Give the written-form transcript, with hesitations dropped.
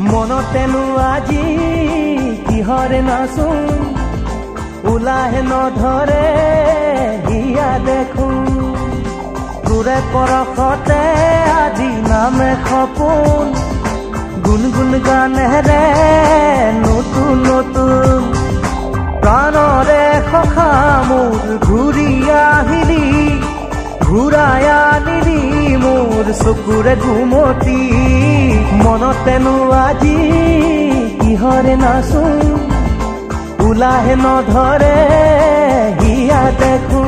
মনতেনো আজি কিহৰে নাচো ওলাহে নধৰে হিয়া দেখো তোৰে পৰখতে আজি নামে সপোন গুনগুন গানেৰে নতুন নতুন প্ৰাণৰে সখা মোৰ ঘূৰি আহিলি ঘূৰাই আনিলি মোৰ চকুৰে ঘুমতি মনতেনো আজি কিহৰে নাচো ওলাহে নধৰে হিয়া দেখো